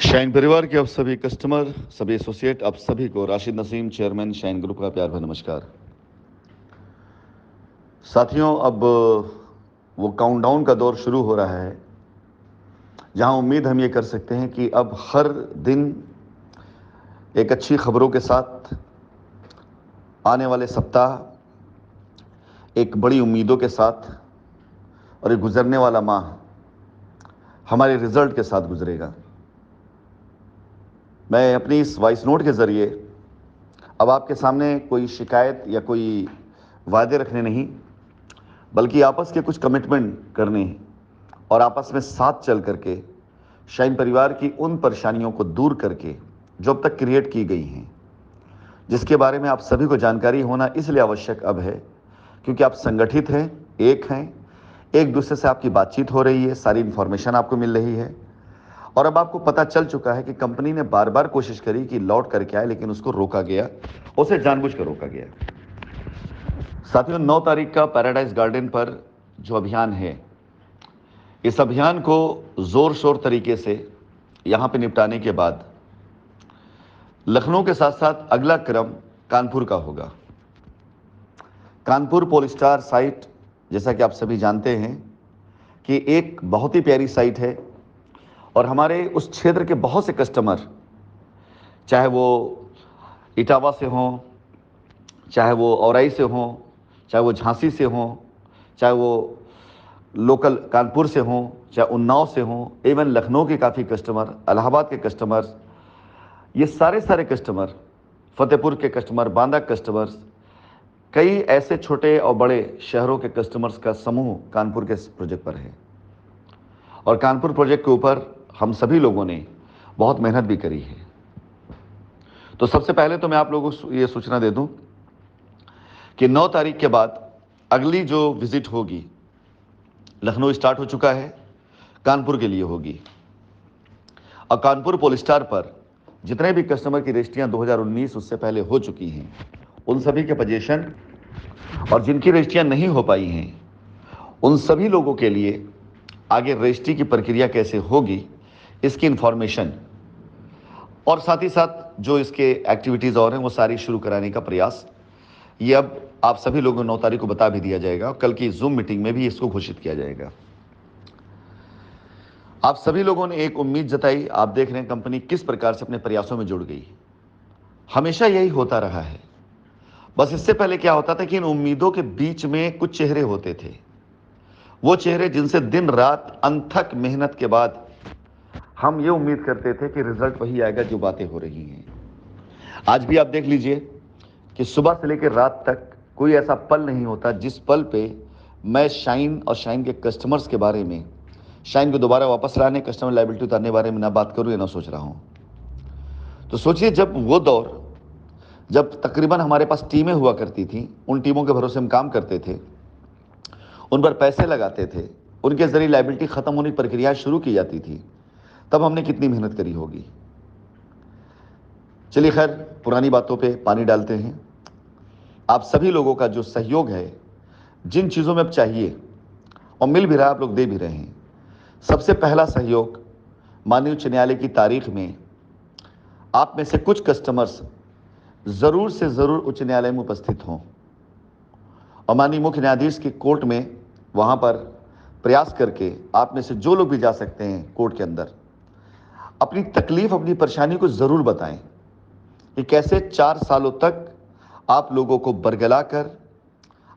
Shine परिवार के आप सभी कस्टमर, सभी एसोसिएट, आप सभी को Rashid Naseem, chairman shine group का प्यार भरा नमस्कार। साथियों, अब वो काउंटडाउन का दौर शुरू हो रहा है जहां उम्मीद हम ये कर सकते हैं कि अब हर दिन एक अच्छी खबरों के साथ आने वाले सप्ताह एक बड़ी उम्मीदों के साथ और एक गुजरने वाला माह हमारे रिजल्ट के साथ गुजरेगा। मैं अपनी इस वॉइस नोट के ज़रिए अब आपके सामने कोई शिकायत या कोई वादे रखने नहीं, बल्कि आपस के कुछ कमिटमेंट करने और आपस में साथ चल करके शाइन परिवार की उन परेशानियों को दूर करके जो अब तक क्रिएट की गई हैं, जिसके बारे में आप सभी को जानकारी होना इसलिए आवश्यक अब है क्योंकि आप संगठित हैं, एक दूसरे से आपकी बातचीत हो रही है, सारी इन्फॉर्मेशन आपको मिल रही है और अब आपको पता चल चुका है कि कंपनी ने बार बार कोशिश करी कि लौट करके आए, लेकिन उसको रोका गया, उसे जानबूझकर रोका गया। साथियों, 9 तारीख का पैराडाइज गार्डन पर जो अभियान है, इस अभियान को जोर शोर तरीके से यहां पे निपटाने के बाद लखनऊ के साथ साथ अगला क्रम कानपुर का होगा। कानपुर पोलस्टार साइट, जैसा कि आप सभी जानते हैं कि एक बहुत ही प्यारी साइट है और हमारे उस क्षेत्र के बहुत से कस्टमर, चाहे वो इटावा से हों, चाहे वो औराई से हों, चाहे वो झांसी से हों, चाहे वो लोकल कानपुर से हों, चाहे उन्नाव से हों, इवन लखनऊ के काफ़ी कस्टमर, इलाहाबाद के कस्टमर, ये सारे कस्टमर, फतेहपुर के कस्टमर, बांदा कस्टमर्स, कई ऐसे छोटे और बड़े शहरों के कस्टमर्स का समूह कानपुर के प्रोजेक्ट पर है और कानपुर प्रोजेक्ट के ऊपर हम सभी लोगों ने बहुत मेहनत भी करी है। तो सबसे पहले तो मैं आप लोगों को ये सूचना दे दूं कि 9 तारीख के बाद अगली जो विजिट होगी, लखनऊ स्टार्ट हो चुका है, कानपुर के लिए होगी और कानपुर पोलस्टार पर जितने भी कस्टमर की रजिस्ट्रियां 2019 उससे पहले हो चुकी हैं, उन सभी के पोजीशन और जिनकी रजिस्ट्रियां नहीं हो पाई हैं, उन सभी लोगों के लिए आगे रजिस्ट्री की प्रक्रिया कैसे होगी, इसकी इंफॉर्मेशन और साथ ही साथ जो इसके एक्टिविटीज़ और हैं वो सारी शुरू कराने का प्रयास, ये अब आप सभी लोगों को 9 तारीख को बता भी दिया जाएगा और कल की जूम मीटिंग में भी इसको घोषित किया जाएगा। आप सभी लोगों ने एक उम्मीद जताई, आप देख रहे हैं कंपनी किस प्रकार से अपने प्रयासों में जुड़ गई। हमेशा यही होता रहा है, बस इससे पहले क्या होता था कि इन उम्मीदों के बीच में कुछ चेहरे होते थे, वो चेहरे जिनसे दिन रात अनथक मेहनत के बाद हम ये उम्मीद करते थे कि रिजल्ट वही आएगा जो बातें हो रही हैं। आज भी आप देख लीजिए कि सुबह से लेकर रात तक कोई ऐसा पल नहीं होता जिस पल पे मैं शाइन और शाइन के कस्टमर्स के बारे में, शाइन को दोबारा वापस लाने, कस्टमर लायबिलिटी उतारने के बारे में ना बात करूं या ना सोच रहा हूं। तो सोचिए, जब वो दौर, जब तकरीबन हमारे पास टीमें हुआ करती थी, उन टीमों के भरोसे हम काम करते थे, उन पर पैसे लगाते थे, उनके जरिए लायबिलिटी खत्म होने की प्रक्रिया शुरू की जाती थी, तब हमने कितनी मेहनत करी होगी। चलिए खैर, पुरानी बातों पे पानी डालते हैं। आप सभी लोगों का जो सहयोग है, जिन चीज़ों में अब चाहिए और मिल भी रहा है, आप लोग दे भी रहे हैं। सबसे पहला सहयोग, माननीय उच्च न्यायालय की तारीख में आप में से कुछ कस्टमर्स ज़रूर से ज़रूर उच्च न्यायालय में उपस्थित हों और माननीय मुख्य न्यायाधीश की कोर्ट में वहाँ पर प्रयास करके आप में से जो लोग भी जा सकते हैं कोर्ट के अंदर, अपनी तकलीफ, अपनी परेशानी को ज़रूर बताएं कि कैसे 4 सालों तक आप लोगों को बरगला कर,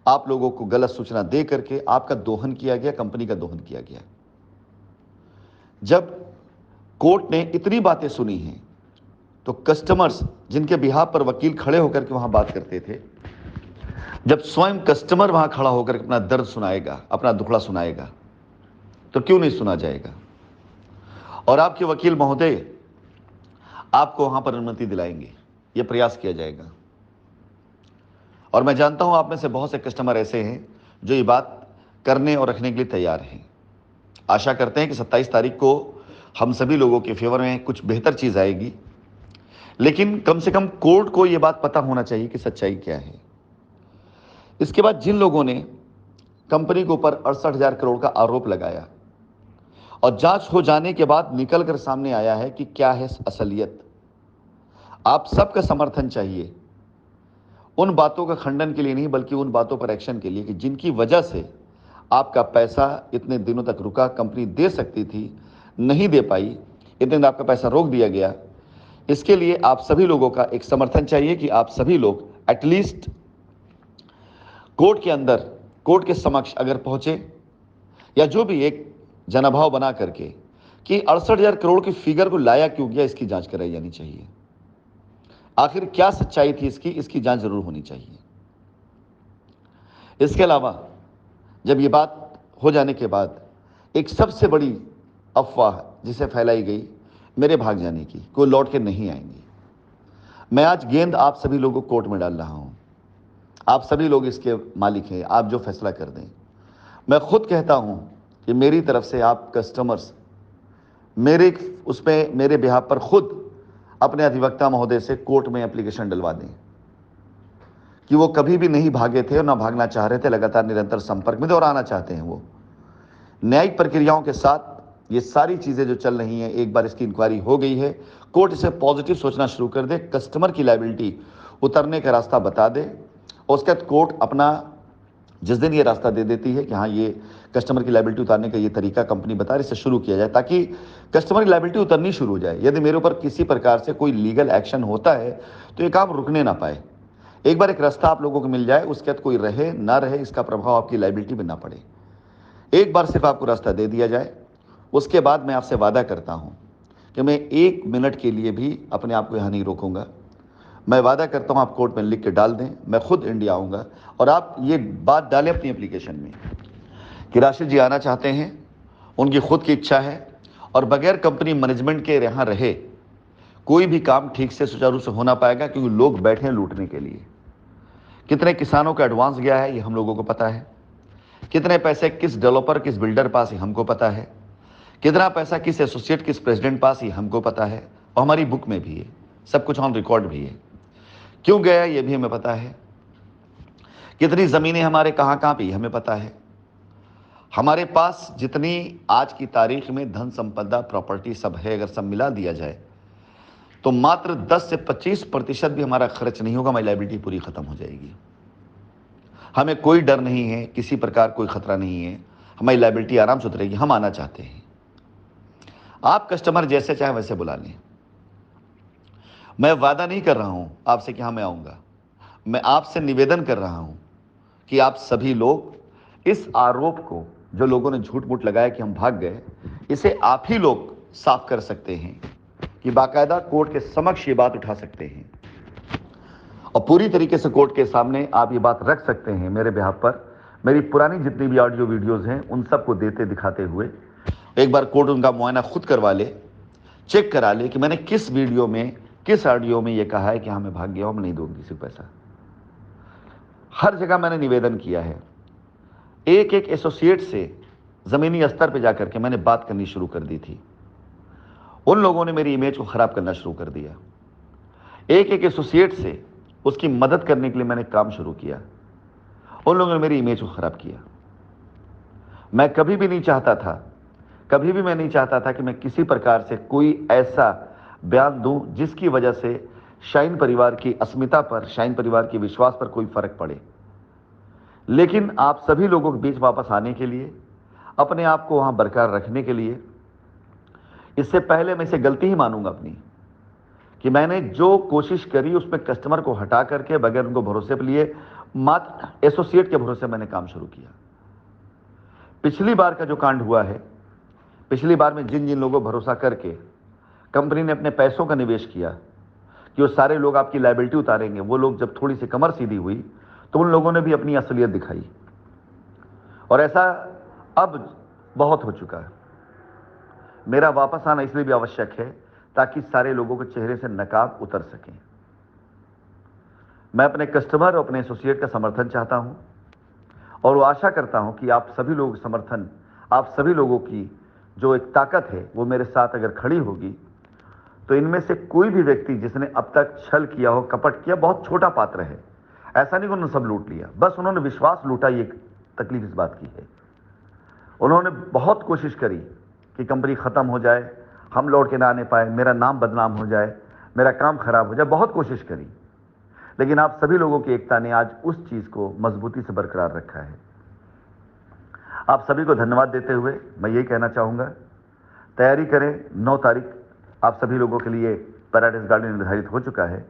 आप लोगों को गलत सूचना दे करके आपका दोहन किया गया, कंपनी का दोहन किया गया। जब कोर्ट ने इतनी बातें सुनी हैं तो कस्टमर्स, जिनके बिहाफ पर वकील खड़े होकर के वहां बात करते थे, जब स्वयं कस्टमर वहां खड़ा होकर अपना दर्द सुनाएगा, अपना दुखड़ा सुनाएगा, तो क्यों नहीं सुना जाएगा। और आपके वकील महोदय आपको वहां पर अनुमति दिलाएंगे, यह प्रयास किया जाएगा। और मैं जानता हूं आप में से बहुत से कस्टमर ऐसे हैं जो ये बात करने और रखने के लिए तैयार हैं। आशा करते हैं कि 27 तारीख को हम सभी लोगों के फेवर में कुछ बेहतर चीज़ आएगी, लेकिन कम से कम कोर्ट को ये बात पता होना चाहिए कि सच्चाई क्या है। इसके बाद जिन लोगों ने कंपनी के ऊपर 68,000 करोड़ का आरोप लगाया और जांच हो जाने के बाद निकल कर सामने आया है कि क्या है असलियत। आप सबका समर्थन चाहिए उन बातों का खंडन के लिए नहीं, बल्कि उन बातों पर एक्शन के लिए कि जिनकी वजह से आपका पैसा इतने दिनों तक रुका। कंपनी दे सकती थी, नहीं दे पाई, इतने दिन आपका पैसा रोक दिया गया। इसके लिए आप सभी लोगों का एक समर्थन चाहिए कि आप सभी लोग एटलीस्ट कोर्ट के अंदर, कोर्ट के समक्ष अगर पहुंचे, या जो भी एक जनाभाव बना करके कि 68,000 करोड़ की फिगर को लाया क्यों गया, इसकी जांच कराई जानी चाहिए। आखिर क्या सच्चाई थी इसकी जांच जरूर होनी चाहिए। इसके अलावा जब ये बात हो जाने के बाद एक सबसे बड़ी अफवाह जिसे फैलाई गई मेरे भाग जाने की, कोई लौट के नहीं आएंगे। मैं आज गेंद आप सभी लोगों को कोर्ट में डाल रहा हूं। आप सभी लोग इसके मालिक हैं, आप जो फैसला कर दें। मैं खुद कहता हूं कि मेरी तरफ से आप कस्टमर्स मेरे बिहाफ पर खुद अपने अधिवक्ता महोदय से कोर्ट में एप्लीकेशन डलवा दें कि वो कभी भी नहीं भागे थे और ना भागना चाह रहे थे, लगातार निरंतर संपर्क में थे और आना चाहते हैं। वो न्यायिक प्रक्रियाओं के साथ ये सारी चीजें जो चल रही हैं, एक बार इसकी इंक्वायरी हो गई है, कोर्ट इसे पॉजिटिव सोचना शुरू कर दे, कस्टमर की लायबिलिटी उतरने का रास्ता बता दे, और उसके बाद कोर्ट अपना जिस दिन ये रास्ता दे देती है कि हाँ ये कस्टमर की लायबिलिटी उतारने का ये तरीका कंपनी बता रही, इसे शुरू किया जाए ताकि कस्टमर की लायबिलिटी उतरनी शुरू हो जाए। यदि मेरे ऊपर किसी प्रकार से कोई लीगल एक्शन होता है तो ये काम रुकने ना पाए। एक बार एक रास्ता आप लोगों को मिल जाए, उसके बाद कोई रहे ना रहे इसका प्रभाव आपकी लायबिलिटी में ना पड़े। एक बार सिर्फ आपको रास्ता दे दिया जाए, उसके बाद मैं आपसे वादा करता हूं कि मैं 1 मिनट के लिए भी अपने आप को यहां नहीं रोकूंगा। मैं वादा करता हूं आप कोर्ट में लिख के डाल दें, मैं खुद इंडिया आऊंगा और आप ये बात डालें अपनी एप्लीकेशन में कि राशिद जी आना चाहते हैं, उनकी खुद की इच्छा है और बगैर कंपनी मैनेजमेंट के यहां रहे कोई भी काम ठीक से सुचारू से हो ना पाएगा, क्योंकि लोग बैठे हैं लूटने के लिए। कितने किसानों का एडवांस गया है ये हम लोगों को पता है, कितने पैसे किस डेवलपर किस बिल्डर पास ही हमको पता है, कितना पैसा किस एसोसिएट किस प्रेसिडेंट पास ही हमको पता है, और हमारी बुक में भी है, सब कुछ ऑन रिकॉर्ड भी है। क्यों गया ये भी हमें पता है, कितनी जमीनें हमारे कहां कहां पे हमें पता है। हमारे पास जितनी आज की तारीख में धन संपदा प्रॉपर्टी सब है, अगर सब मिला दिया जाए तो मात्र 10 से 25% भी हमारा खर्च नहीं होगा, हमारी लायबिलिटी पूरी खत्म हो जाएगी। हमें कोई डर नहीं है, किसी प्रकार कोई खतरा नहीं है, हमारी लायबिलिटी आराम से उतरेगी। हम आना चाहते हैं, आप कस्टमर जैसे चाहे वैसे बुला लें। मैं वादा नहीं कर रहा हूं आपसे कि हाँ मैं आऊंगा, मैं आपसे निवेदन कर रहा हूं कि आप सभी लोग इस आरोप को, जो लोगों ने झूठ मूठ लगाया कि हम भाग गए, इसे आप ही लोग साफ कर सकते हैं कि बाकायदा कोर्ट के समक्ष ये बात उठा सकते हैं और पूरी तरीके से कोर्ट के सामने आप ये बात रख सकते हैं मेरे बिहाफ पर। मेरी पुरानी जितनी भी ऑडियो वीडियोस हैं उन सबको देते दिखाते हुए एक बार कोर्ट उनका मुआयना खुद करवा ले, चेक करा ले कि मैंने किस वीडियो में किस ऑडियो में ये कहा है कि हाँ मैं भाग गया हूं, मैं नहीं दूंगी किसी को पैसा। हर जगह मैंने निवेदन किया है, एक एक एसोसिएट से जमीनी स्तर पर जाकर के मैंने बात करनी शुरू कर दी थी। उन लोगों ने मेरी इमेज को खराब करना शुरू कर दिया। एक एक एसोसिएट से उसकी मदद करने के लिए मैंने काम शुरू किया, उन लोगों ने मेरी इमेज को खराब किया। मैं कभी भी नहीं चाहता था, कभी भी मैं नहीं चाहता था कि मैं किसी प्रकार से कोई ऐसा बयान दूं जिसकी वजह से शाइन परिवार की अस्मिता पर, शाइन परिवार के विश्वास पर कोई फर्क पड़े। लेकिन आप सभी लोगों के बीच वापस आने के लिए, अपने आप को वहां बरकरार रखने के लिए, इससे पहले मैं इसे गलती ही मानूंगा अपनी कि मैंने जो कोशिश करी उसमें कस्टमर को हटा करके बगैर उनको भरोसे पर लिए मात्र एसोसिएट के भरोसे मैंने काम शुरू किया। पिछली बार का जो कांड हुआ है, पिछली बार में जिन जिन लोगों को भरोसा करके कंपनी ने अपने पैसों का निवेश किया कि वो सारे लोग आपकी लायबिलिटी उतारेंगे, वो लोग जब थोड़ी सी कमर सीधी हुई तो उन लोगों ने भी अपनी असलियत दिखाई, और ऐसा अब बहुत हो चुका है। मेरा वापस आना इसलिए भी आवश्यक है ताकि सारे लोगों के चेहरे से नकाब उतर सकें। मैं अपने कस्टमर और अपने एसोसिएट का समर्थन चाहता हूं और वो आशा करता हूं कि आप सभी लोगों का समर्थन, आप सभी लोगों की जो एक ताकत है वो मेरे साथ अगर खड़ी होगी तो इनमें से कोई भी व्यक्ति जिसने अब तक छल किया हो, कपट किया, बहुत छोटा पात्र है। ऐसा नहीं कि उन्होंने सब लूट लिया, बस उन्होंने विश्वास लूटा, ये तकलीफ इस बात की है। उन्होंने बहुत कोशिश करी कि कंपनी ख़त्म हो जाए, हम लौट के ना आने पाए, मेरा नाम बदनाम हो जाए, मेरा काम खराब हो जाए। बहुत कोशिश करी, लेकिन आप सभी लोगों की एकता ने आज उस चीज़ को मजबूती से बरकरार रखा है। आप सभी को धन्यवाद देते हुए मैं यही कहना चाहूँगा, तैयारी करें। 9 तारीख आप सभी लोगों के लिए पैराडाइज गार्डन निर्धारित हो चुका है।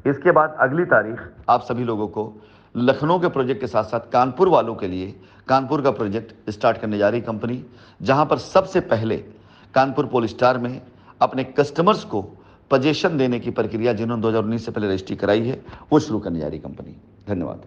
इसके बाद अगली तारीख आप सभी लोगों को लखनऊ के प्रोजेक्ट के साथ साथ कानपुर वालों के लिए कानपुर का प्रोजेक्ट स्टार्ट करने जा रही कंपनी, जहां पर सबसे पहले कानपुर पोलिस्टार में अपने कस्टमर्स को पोजीशन देने की प्रक्रिया जिन्होंने 2019 से पहले रजिस्ट्री कराई है, वो शुरू करने जा रही कंपनी। धन्यवाद।